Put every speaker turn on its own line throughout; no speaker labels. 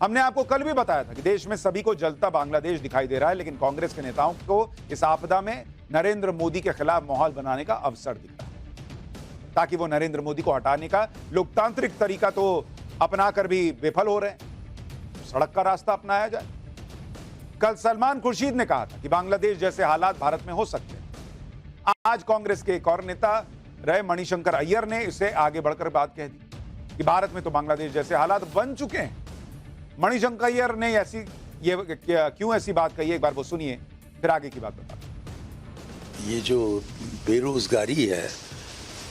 हमने आपको कल भी बताया था कि देश में सभी को जलता बांग्लादेश दिखाई दे रहा है, लेकिन कांग्रेस के नेताओं को इस आपदा में नरेंद्र मोदी के खिलाफ माहौल बनाने का अवसर दिख रहा है, ताकि वो नरेंद्र मोदी को हटाने का लोकतांत्रिक तरीका तो अपनाकर भी विफल हो रहे हैं। सड़क का रास्ता अपनाया जाए। कल सलमान खुर्शीद ने कहा था कि बांग्लादेश जैसे हालात भारत में हो सकते हैं। आज कांग्रेस के एक और नेता रहे मणिशंकर अय्यर ने इससे आगे बढ़कर बात कह दी कि भारत में तो बांग्लादेश जैसे हालात बन चुके हैं। मणिशंकर अय्यर ने क्यों ऐसी बात कही, एक बार वो सुनिए, फिर आगे की बात बता।
ये जो बेरोजगारी है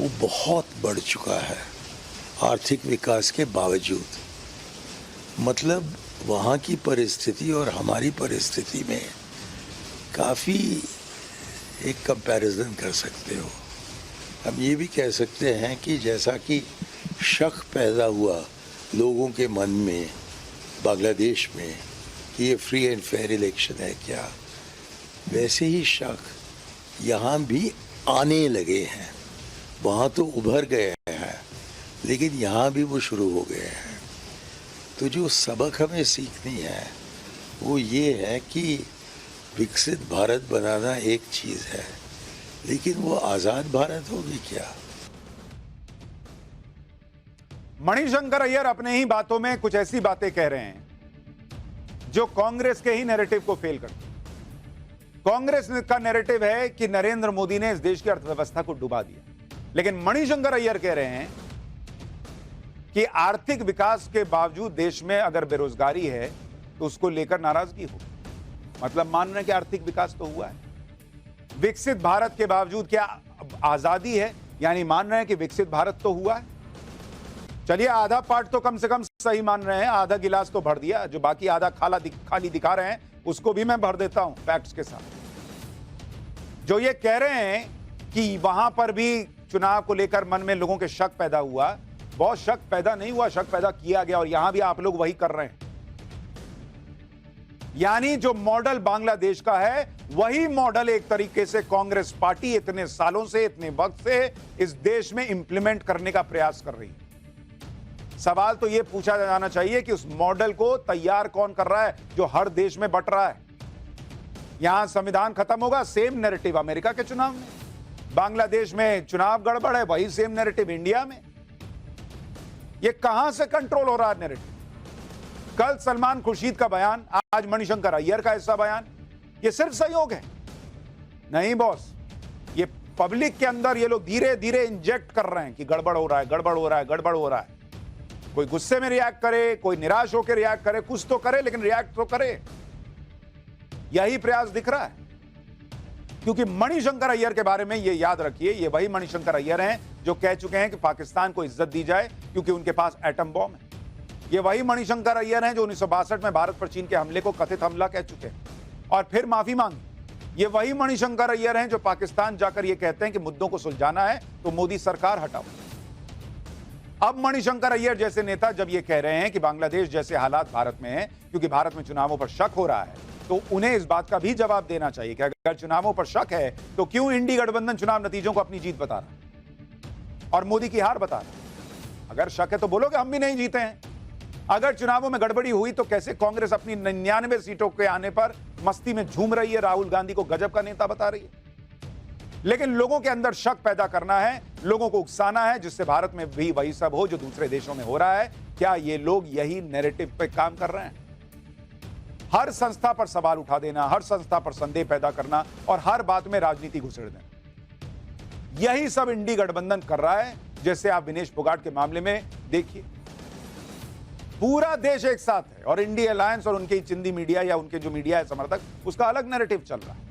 वो बहुत बढ़ चुका है आर्थिक विकास के बावजूद। मतलब वहाँ की परिस्थिति और हमारी परिस्थिति में काफ़ी एक कंपैरिजन कर सकते हो। हम ये भी कह सकते हैं कि जैसा कि शक पैदा हुआ लोगों के मन में बांग्लादेश में कि ये फ्री एंड फेयर इलेक्शन है क्या, वैसे ही शक यहाँ भी आने लगे हैं। वहाँ तो उभर गए हैं, लेकिन यहाँ भी वो शुरू हो गए हैं। तो जो सबक हमें सीखनी है वो ये है कि विकसित भारत बनाना एक चीज़ है, लेकिन वो आज़ाद भारत होगी क्या?
मणिशंकर अय्यर अपने ही बातों में कुछ ऐसी बातें कह रहे हैं जो कांग्रेस के ही नैरेटिव को फेल करती है। कांग्रेस का नैरेटिव है कि नरेंद्र मोदी ने इस देश की अर्थव्यवस्था को डुबा दिया, लेकिन मणिशंकर अय्यर कह रहे हैं कि आर्थिक विकास के बावजूद देश में अगर बेरोजगारी है तो उसको लेकर नाराजगी हो। मतलब मान रहे हैं कि आर्थिक विकास तो हुआ है। विकसित भारत के बावजूद क्या आजादी है, यानी मान रहे हैं कि विकसित भारत तो हुआ है। चलिए आधा पार्ट तो कम से कम सही मान रहे हैं, आधा गिलास तो भर दिया, जो बाकी आधा खाली दिखा रहे हैं उसको भी मैं भर देता हूं फैक्ट्स के साथ। जो ये कह रहे हैं कि वहां पर भी चुनाव को लेकर मन में लोगों के शक पैदा हुआ, बहुत शक पैदा नहीं हुआ, शक पैदा किया गया और यहां भी आप लोग वही कर रहे हैं। यानी जो मॉडल बांग्लादेश का है वही मॉडल एक तरीके से कांग्रेस पार्टी इतने सालों से, इतने वक्त से इस देश में इंप्लीमेंट करने का प्रयास कर रही है। सवाल तो यह पूछा जाना चाहिए कि उस मॉडल को तैयार कौन कर रहा है जो हर देश में बट रहा है। यहां संविधान खत्म होगा, सेम नैरेटिव अमेरिका के चुनाव में। बांग्लादेश में चुनाव गड़बड़ है, वही सेम नैरेटिव इंडिया में। यह कहां से कंट्रोल हो रहा है नैरेटिव? कल सलमान खुर्शीद का बयान, आज मणिशंकर अय्यर का ऐसा बयान, यह सिर्फ सहयोग है? नहीं बॉस, ये पब्लिक के अंदर ये लोग धीरे धीरे इंजेक्ट कर रहे हैं कि गड़बड़ हो रहा है, गड़बड़ हो रहा है, गड़बड़ हो रहा है। कोई गुस्से में रिएक्ट करे, कोई निराश होकर रिएक्ट करे, कुछ तो करे, लेकिन रिएक्ट तो करे। यही प्रयास दिख रहा है। क्योंकि मणिशंकर अय्यर के बारे में ये याद रखिए, ये वही मणिशंकर अय्यर हैं जो कह चुके हैं कि पाकिस्तान को इज्जत दी जाए क्योंकि उनके पास एटम बॉम्ब है। ये वही मणिशंकर अय्यर हैं जो 1962 में भारत पर चीन के हमले को कथित हमला कह चुके हैं और फिर माफी मांगी। ये वही मणिशंकर अय्यर हैं जो पाकिस्तान जाकर ये कहते हैं कि मुद्दों को सुलझाना है तो मोदी सरकार हटाओ। अब मणिशंकर अय्यर जैसे नेता जब ये कह रहे हैं कि बांग्लादेश जैसे हालात भारत में हैं क्योंकि भारत में चुनावों पर शक हो रहा है, तो उन्हें इस बात का भी जवाब देना चाहिए कि अगर चुनावों पर शक है तो क्यों इंडी गठबंधन चुनाव नतीजों को अपनी जीत बता रहा है और मोदी की हार बता रहा है? अगर शक है तो बोलो कि हम भी नहीं जीते हैं। अगर चुनावों में गड़बड़ी हुई तो कैसे कांग्रेस अपनी 99 सीटों के आने पर मस्ती में झूम रही है, राहुल गांधी को गजब का नेता बता रही है? लेकिन लोगों के अंदर शक पैदा करना है, लोगों को उकसाना है, जिससे भारत में भी वही सब हो जो दूसरे देशों में हो रहा है। क्या ये लोग यही नैरेटिव पे काम कर रहे हैं? हर संस्था पर सवाल उठा देना, हर संस्था पर संदेह पैदा करना और हर बात में राजनीति घुसेड़ देना, यही सब इंडी गठबंधन कर रहा है। जैसे आप विनेश फोगाट के मामले में देखिए, पूरा देश एक साथ है और इंडी अलायंस और उनके चिंदी मीडिया या उनके जो मीडिया है समर्थक, उसका अलग नैरेटिव चल रहा है।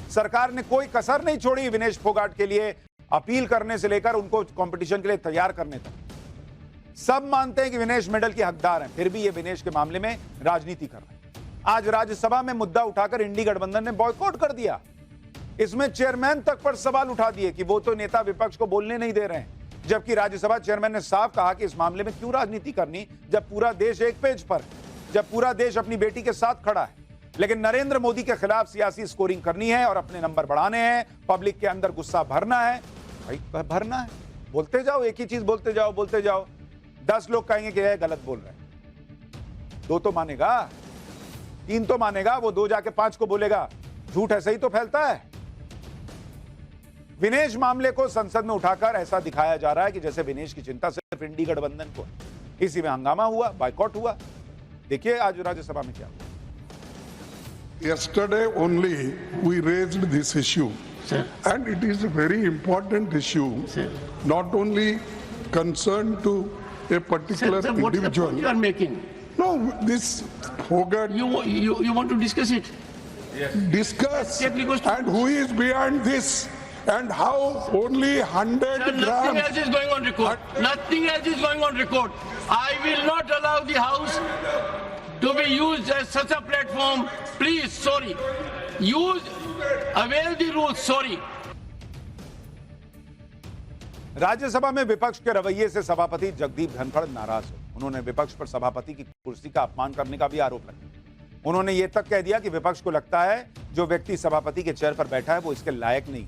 सरकार ने कोई कसर नहीं छोड़ी विनेश फोगाट के लिए अपील करने से लेकर उनको कंपटीशन के लिए तैयार करने तक। सब मानते हैं कि विनेश मेडल के हकदार हैं, फिर भी ये विनेश के मामले में राजनीति कर रहे हैं। आज राज्यसभा में मुद्दा उठाकर इंडी गठबंधन ने बॉयकॉट कर दिया। इसमें चेयरमैन तक पर सवाल उठा दिए कि वो तो नेता विपक्ष को बोलने नहीं दे रहे हैं, जबकि राज्यसभा चेयरमैन ने साफ कहा कि इस मामले में क्यों राजनीति करनी जब पूरा देश एक पेज पर, जब पूरा देश अपनी बेटी के साथ खड़ा है। लेकिन नरेंद्र मोदी के खिलाफ सियासी स्कोरिंग करनी है और अपने नंबर बढ़ाने हैं, पब्लिक के अंदर गुस्सा भरना है। भाई भरना है, बोलते जाओ, एक ही चीज बोलते जाओ, बोलते जाओ। 10 लोग कहेंगे कि यह गलत बोल रहे हैं, 2 तो मानेगा, 3 तो मानेगा, वो 2 जाके 5 को बोलेगा। झूठ ऐसे ही तो फैलता है। विनेश मामले को संसद में उठाकर ऐसा दिखाया जा रहा है कि जैसे विनेश की चिंता सिर्फ इंडी गठबंधन को। इसी में हंगामा हुआ, बायकॉट हुआ। देखिए आज राज्यसभा में क्या हुआ।
Yesterday only we raised this issue,
Sir.
and it is a very important issue,
Sir.
not only concerned to a particular
Sir, what is the
individual.
point you are making?
No, this Fogart
You want to discuss it?
discuss,
Exactly goes to-
and who is behind this, and how only 100
Sir, nothing else
grams.
is going on record. Nothing else is going on record. I will not allow the House to be used as such a platform. Please, sorry. Avail the rules, sorry.
Rajya Sabha में विपक्ष के रवैये से सभापति जगदीप धनखड़ नाराज हो। उन्होंने विपक्ष पर सभापति की कुर्सी का अपमान करने का भी आरोप लगाया। उन्होंने ये तक कह दिया कि विपक्ष को लगता है जो व्यक्ति सभापति के चेयर पर बैठा है वो इसके लायक नहीं।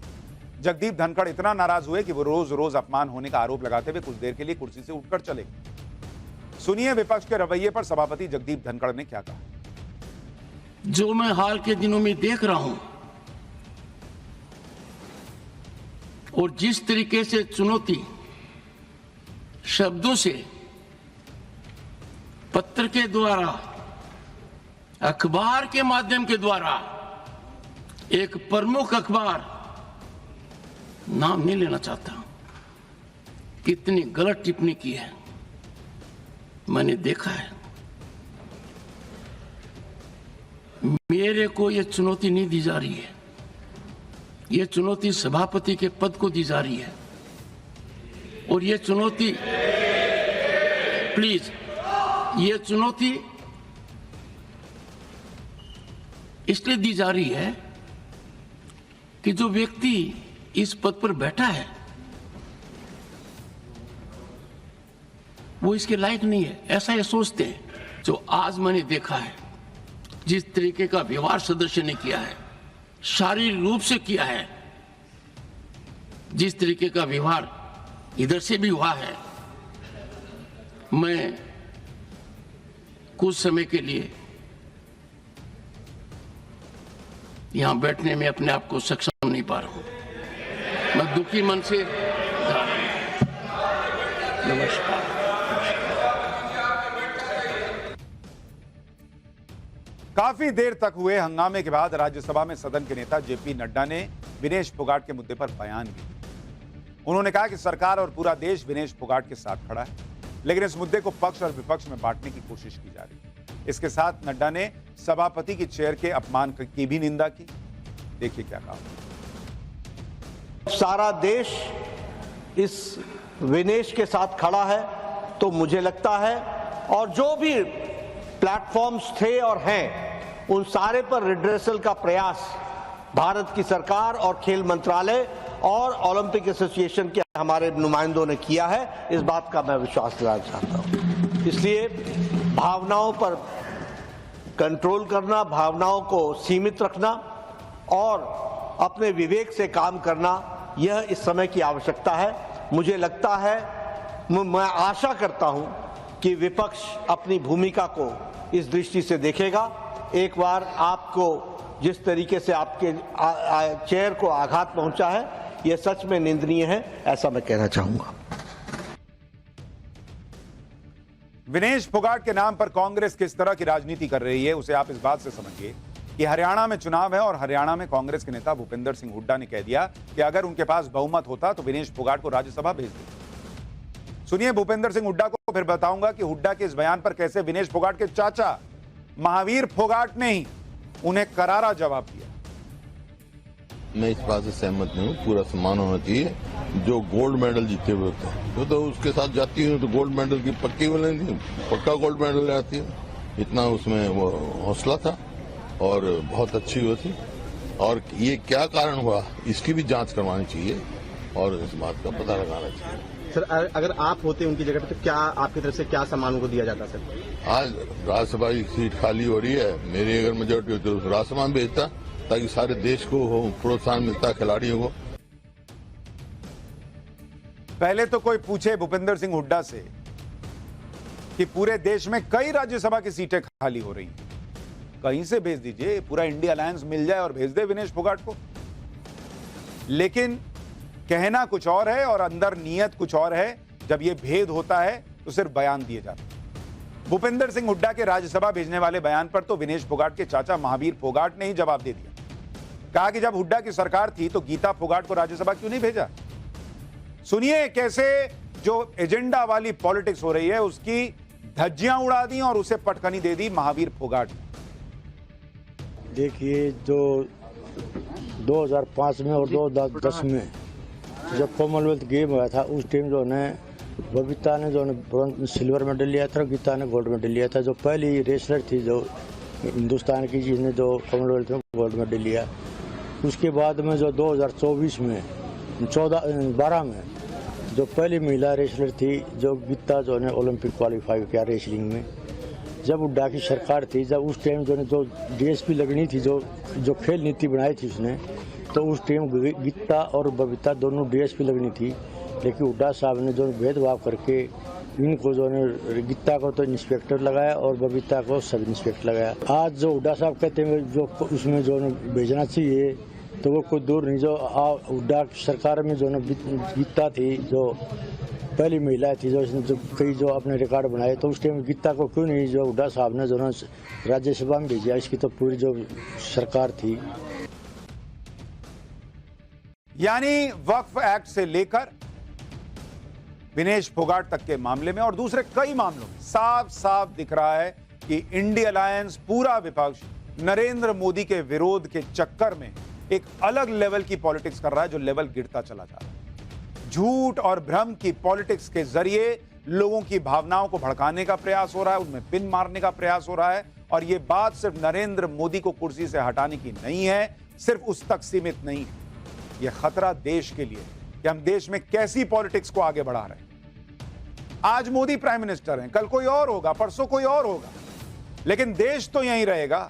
जगदीप धनखड़ इतना नाराज हुए कि वो रोज रोज अपमान होने का आरोप लगाते हुए कुछ देर के लिए कुर्सी से उठकर चले गए। सुनिए विपक्ष के रवैये पर सभापति जगदीप धनखड़ ने क्या कहा।
जो मैं हाल के दिनों में देख रहा हूं और जिस तरीके से चुनौती शब्दों से, पत्र के द्वारा, अखबार के माध्यम के द्वारा, एक प्रमुख अखबार, नाम नहीं लेना चाहता, कितनी गलत टिप्पणी की है मैंने देखा है। मेरे को यह चुनौती नहीं दी जा रही है, यह चुनौती सभापति के पद को दी जा रही है। और यह चुनौती, प्लीज, यह चुनौती इसलिए दी जा रही है कि जो व्यक्ति इस पद पर बैठा है वो इसके लायक नहीं है, ऐसा ये सोचते हैं। जो आज मैंने देखा है, जिस तरीके का व्यवहार सदस्य ने किया है, शारीरिक रूप से किया है, जिस तरीके का व्यवहार इधर से भी हुआ है, मैं कुछ समय के लिए यहां बैठने में अपने आप को सक्षम नहीं पा रहा हूं। मैं दुखी मन से जा रहा हूं। नमस्कार।
काफी देर तक हुए हंगामे के बाद राज्यसभा में सदन के नेता जेपी नड्डा ने विनेश फोगाट के मुद्दे पर बयान दिया। उन्होंने कहा कि सरकार और पूरा देश विनेश फोगाट के साथ खड़ा है, लेकिन इस मुद्दे को पक्ष और विपक्ष में बांटने की कोशिश की जा रही है। इसके साथ नड्डा ने सभापति की चेयर के अपमान की भी निंदा की। देखिए क्या कहा।
सारा देश इस विनेश के साथ खड़ा है, तो मुझे लगता है, और जो भी प्लेटफॉर्म्स थे और हैं, उन सारे पर रिड्रेसल का प्रयास भारत की सरकार और खेल मंत्रालय और ओलंपिक एसोसिएशन के हमारे नुमाइंदों ने किया है। इस बात का मैं विश्वास दिलाना चाहता हूं। इसलिए भावनाओं पर कंट्रोल करना, भावनाओं को सीमित रखना और अपने विवेक से काम करना, यह इस समय की आवश्यकता है। मुझे लगता है, मैं आशा करता हूं कि विपक्ष अपनी भूमिका को इस दृष्टि से देखेगा। एक बार आपको जिस तरीके से आपके चेयर को आघात पहुंचा है, यह सच में निंदनीय है, ऐसा मैं कहना चाहूंगा।
विनेश फोगाट के नाम पर कांग्रेस किस तरह की राजनीति कर रही है, उसे आप इस बात से समझिए कि हरियाणा में चुनाव है और हरियाणा में कांग्रेस के नेता भूपेंद्र सिंह हुड्डा ने कह दिया कि अगर उनके पास बहुमत होता तो विनेश फोगाट को राज्यसभा भेज देते। सुनिए भूपेंद्र सिंह हुड्डा को, फिर बताऊंगा कि हुड्डा के इस बयान पर कैसे विनेश फोगाट के चाचा महावीर फोगाट ने ही उन्हें करारा जवाब दिया।
मैं इस बात से सहमत नहीं हूँ। पूरा सम्मान होना चाहिए जो गोल्ड मेडल जीते हुए होते हैं, तो उसके साथ जाती हूँ तो गोल्ड मेडल की पक्की मिलेंगी, पक्का गोल्ड मेडल आती है। इतना उसमें वो हौसला था और बहुत अच्छी हुई थी। और ये क्या कारण हुआ, इसकी भी जांच करवानी चाहिए और इस बात का पता लगाना चाहिए।
सर, अगर आप होते उनकी जगह पे तो क्या आपकी तरफ से क्या सम्मान उनको दिया जाता सर?
आज राज्यसभा की सीट खाली हो रही है, मेरी अगर मेजोरिटी होती तो राज्यसभा में भेजता ताकि सारे देश को प्रोत्साहन मिलता खिलाड़ियों को।
पहले तो कोई पूछे भूपेंद्र सिंह हुड्डा से कि पूरे देश में कई राज्यसभा की सीटें खाली हो रही हैं, कहीं से भेज दीजिए, पूरा इंडिया अलायंस मिल जाए और भेज दे विनेश फोगाट को। लेकिन कहना कुछ और है और अंदर नीयत कुछ और है। जब यह भेद होता है तो सिर्फ बयान दिए जाते हैं। भूपेंद्र सिंह हुड्डा के राज्यसभा भेजने वाले बयान पर तो विनेश फोगाट के चाचा महावीर फोगाट ने ही जवाब दे दिया। कहा कि जब हुड्डा की सरकार थी तो गीता फोगाट को राज्यसभा क्यों नहीं भेजा। सुनिए कैसे जो एजेंडा वाली पॉलिटिक्स हो रही है उसकी धज्जियां उड़ा दी और उसे पटखनी दे दी महावीर फोगाट ने।
देखिए, जो 2005 में और 2010 में जब कॉमनवेल्थ गेम हुआ था उस टाइम जो है बबीता ने जो सिल्वर मेडल लिया था, गीता ने गोल्ड मेडल लिया था। जो पहली रेसलर थी जो हिंदुस्तान की जिसने जो कॉमनवेल्थ में गोल्ड मेडल लिया। उसके बाद में जो 2024 में 12 में जो पहली महिला रेसलर थी जो गीता जो ने ओलंपिक क्वालिफाई किया रेसलिंग में। जब हुड्डा की सरकार थी, जब उस टाइम जो डीएसपी लगनी थी, जो खेल नीति बनाई थी उसने, तो उस टाइम गीता और बबीता दोनों डीएसपी लगनी थी। लेकिन हुड्डा साहब ने जो भेदभाव करके इनको जो ने गीता को तो इंस्पेक्टर लगाया और बबीता को सब इंस्पेक्टर लगाया। आज जो हुड्डा साहब कहते हैं जो उसमें जो भेजना चाहिए तो वो कोई दूर नहीं। जो हुड्डा सरकार में जो गीता थी जो पहली महिला थी जो कई जो अपने रिकॉर्ड बनाए, तो उस टाइम गीता को क्यों नहीं जो हुड्डा साहब ने जो राज्यसभा में भेजा। इसकी तो पूरी जो सरकार थी।
यानी वक्फ एक्ट से लेकर विनेश फोगाट तक के मामले में और दूसरे कई मामलों में साफ साफ दिख रहा है कि इंडिया अलायंस पूरा विपक्ष नरेंद्र मोदी के विरोध के चक्कर में एक अलग लेवल की पॉलिटिक्स कर रहा है, जो लेवल गिरता चला जा रहा है। झूठ और भ्रम की पॉलिटिक्स के जरिए लोगों की भावनाओं को भड़काने का प्रयास हो रहा है, उनमें पिन मारने का प्रयास हो रहा है। और यह बात सिर्फ नरेंद्र मोदी को कुर्सी से हटाने की नहीं है, सिर्फ उस तक सीमित नहीं है। यह खतरा देश के लिए कि हम देश में कैसी पॉलिटिक्स को आगे बढ़ा रहे हैं। आज मोदी प्राइम मिनिस्टर हैं, कल कोई और होगा, परसों कोई और होगा, लेकिन देश तो यहीं रहेगा।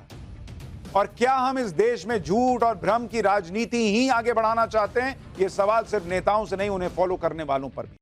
और क्या हम इस देश में झूठ और भ्रम की राजनीति ही आगे बढ़ाना चाहते हैं? यह सवाल सिर्फ नेताओं से नहीं, उन्हें फॉलो करने वालों पर भी।